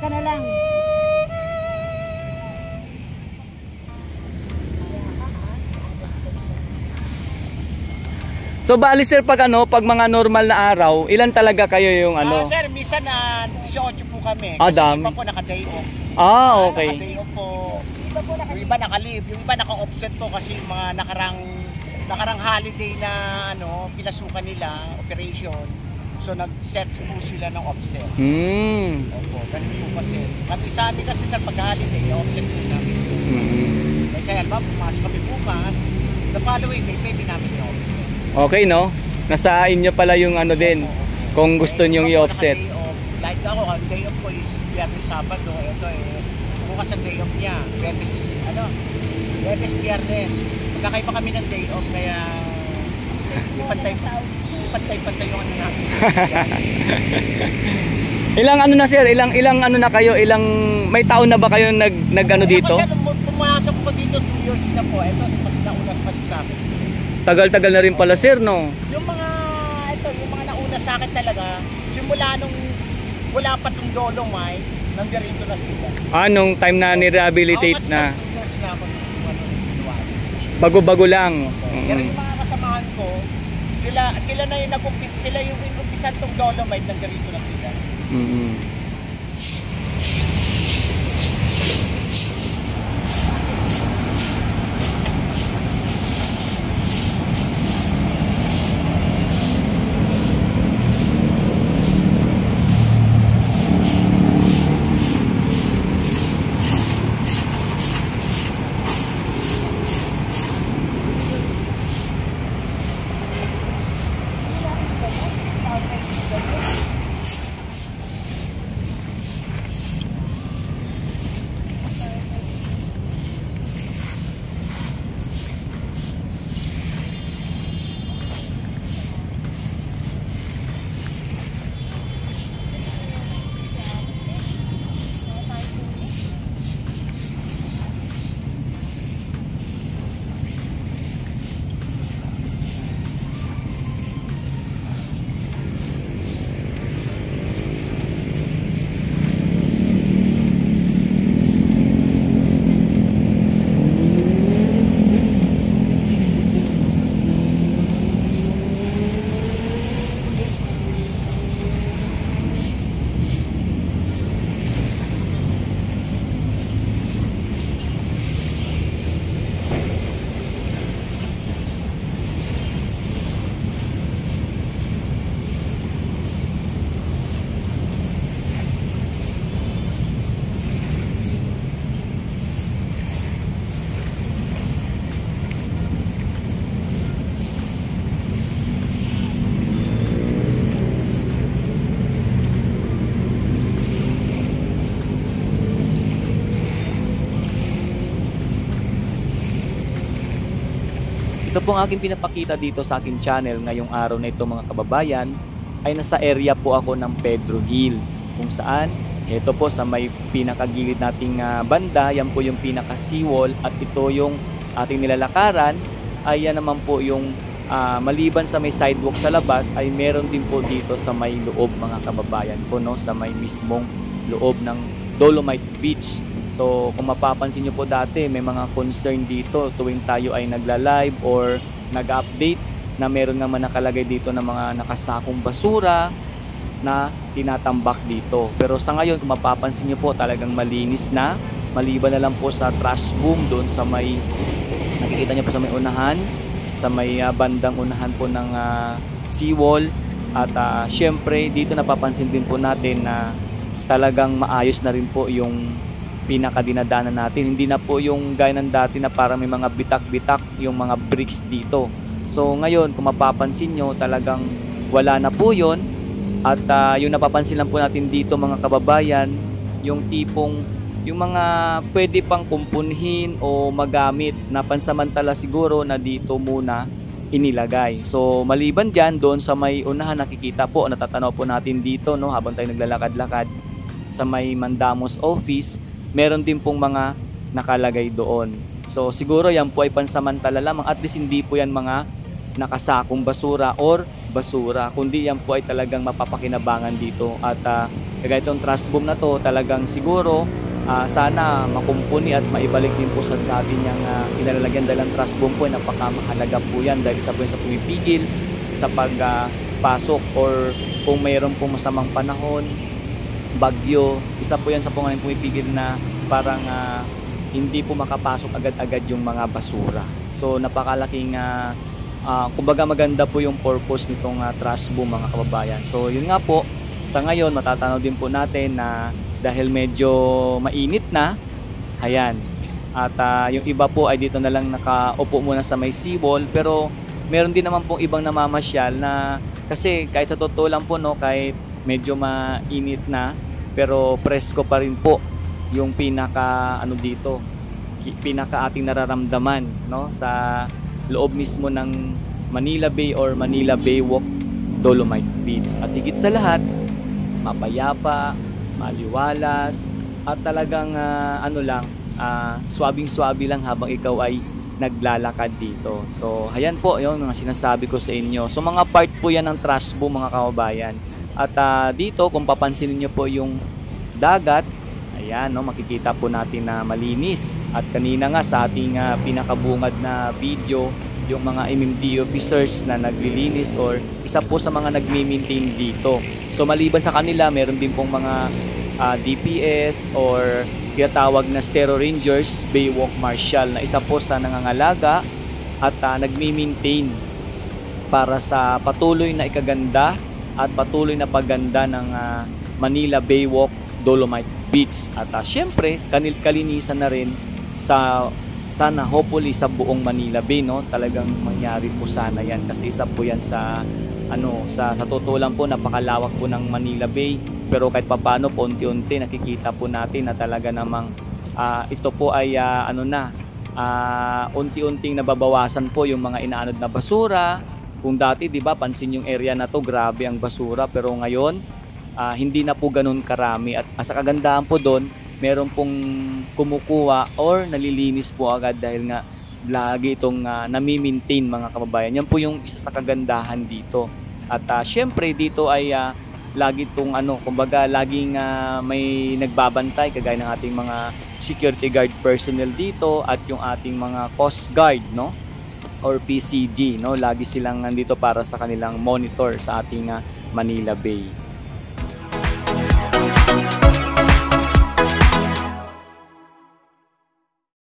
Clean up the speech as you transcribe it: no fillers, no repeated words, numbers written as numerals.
ka na lang. So bali sir, pag pag mga normal na araw, ilan talaga kayo yung Sir, minsan 18 po kami. Ah, Kasi dami. iba po naka-day off. Okay. Naka-day off po. Yung iba naka-leave, yung iba naka-offset po kasi yung mga nakarang holiday na pinasukan nila, operation. So nag-set po sila ng offset. Opo, ganun po kasi. Kami sa amin kasi sa pag-holiday, offset po namin. Kaya ba, pumasok kami bukas, the following day, pwede namin yung offset. Okay, no? Nasa inyo pala yung din, kung gusto nyo i-offset. Like ako, ang day off ko is Biyernes, Sabado. Ito bukas ang day off niya. Biyernes, Biyernes. Magkakaiba kami ng day off, kaya pantay yung natin. Ilang na sir? Ilang na kayo? May taon na ba kayo nag dito? Kasi pumasok ko dito 2 years na po. Ito, mas nauna pa sa akin. Tagal-tagal na rin pala sir, no? Yung mga nauna sa akin talaga, simula nung wala pa itong Dolomite, nandito na sila. Nung time na ni-rehabilitate na? Bago-bago lang. Pero yung mga kasamahan ko, sila na yung sila yung inumpisan itong Dolomite, nandito na sila. Ito pong aking pinapakita dito sa aking channel ngayong araw na ito mga kababayan ay nasa area po ako ng Pedro Hill, kung saan ito po sa may pinakagilid nating banda, yan po yung pinaka seawall, at ito yung ating nilalakaran ay yan naman po yung maliban sa may sidewalk sa labas ay meron din po dito sa may loob mga kababayan po, no, sa may mismong loob ng Dolomite Beach. So kung mapapansin nyo po dati may mga concern dito tuwing tayo ay nagla-live or nag-update na meron naman nakalagay dito na mga nakasakong basura na tinatambak dito. Pero sa ngayon kung mapapansin nyo po talagang malinis na, maliban na lang po sa trash boom doon sa may nakikita nyo po sa may unahan, sa may bandang unahan po ng seawall. At syempre dito napapansin din po natin na talagang maayos na rin po yung pinakadinadaanan natin. Hindi na po yung gaya ng dati na parang may mga bitak-bitak yung mga bricks dito. So ngayon kung mapapansin nyo talagang wala na po yun. At yung napapansin lang po natin dito mga kababayan, yung tipong yung mga pwede pang kumpunhin o magamit na pansamantala siguro na dito muna inilagay. So maliban dyan, doon sa may unahan nakikita po, natatanaw po natin dito, no, habang tayo naglalakad-lakad sa may Mandamos office, meron din pong mga nakalagay doon. So siguro yan po ay pansamantala lamang, at least hindi po yan mga nakasakong basura or basura, kundi yan po ay talagang mapapakinabangan dito. At kagaya itong trash boom na to, talagang siguro sana makumpuni at maibalik din po sa dati niyang kinalalagyan, dahil ang trash boom po ay napakamahalaga po yan, dahil isa po yan sa pumipigil sa pagpasok or kung mayroon pong masamang panahon, bagyo, isa po yan sa pumipigil na parang hindi po makapasok agad-agad yung mga basura. So napakalaking kumbaga maganda po yung purpose nitong trash boom, mga kababayan. So yun nga po, sa ngayon matatanaw din po natin na dahil medyo mainit na, ayan, at yung iba po ay dito na lang nakaupo muna sa may seawall, pero meron din naman pong ibang namamasyal na, kasi kahit sa totoo lang po, no, kahit medyo mainit na, pero presko pa rin po yung pinaka dito, pinaka ating nararamdaman, no, sa loob mismo ng Manila Bay or Manila Baywalk Dolomite Beach. At higit sa lahat, mapayapa, maliwalas, at talagang swabing-swabi lang habang ikaw ay naglalakad dito. So ayan po yung mga sinasabi ko sa inyo. So mga part po yan ng trash boom, mga kababayan. At dito kung papansinin nyo po yung dagat, ayan, no, makikita po natin na malinis. At kanina nga sa ating pinakabungad na video, yung mga MMD officers na naglilinis or isa po sa mga nagmi-maintain dito. So maliban sa kanila, meron din pong mga DPS or tinatawag na Stero Rangers, Baywalk Marshal, na isa po sa nangangalaga at nagmi-maintain para sa patuloy na ikaganda at patuloy na pagganda ng Manila Baywalk Dolomite Beach. At syempre, kalinisan na rin sana hopefully sa buong Manila Bay, no, talagang mangyari po sana yan, kasi isa po yan sa sa totoo lang po, napakalawak po ng Manila Bay, pero kahit papaano po unti-unti nakikita po natin na talaga namang ito po ay unti-unting nababawasan po yung mga inaanod na basura. Kung dati, di ba, pansin yung area na to, grabe ang basura, pero ngayon hindi na po ganun karami. At sa kagandahan po doon, meron pong kumukuha or nalilinis po agad, dahil nga lagi itong nami-maintain, mga kababayan. Yan po yung isa sa kagandahan dito. At syempre dito ay lagi itong kumbaga laging may nagbabantay, kagaya ng ating mga security guard personnel dito at yung ating mga coast guard, no, or PCG, no, lagi silang nandito para sa kanilang monitor sa ating Manila Bay.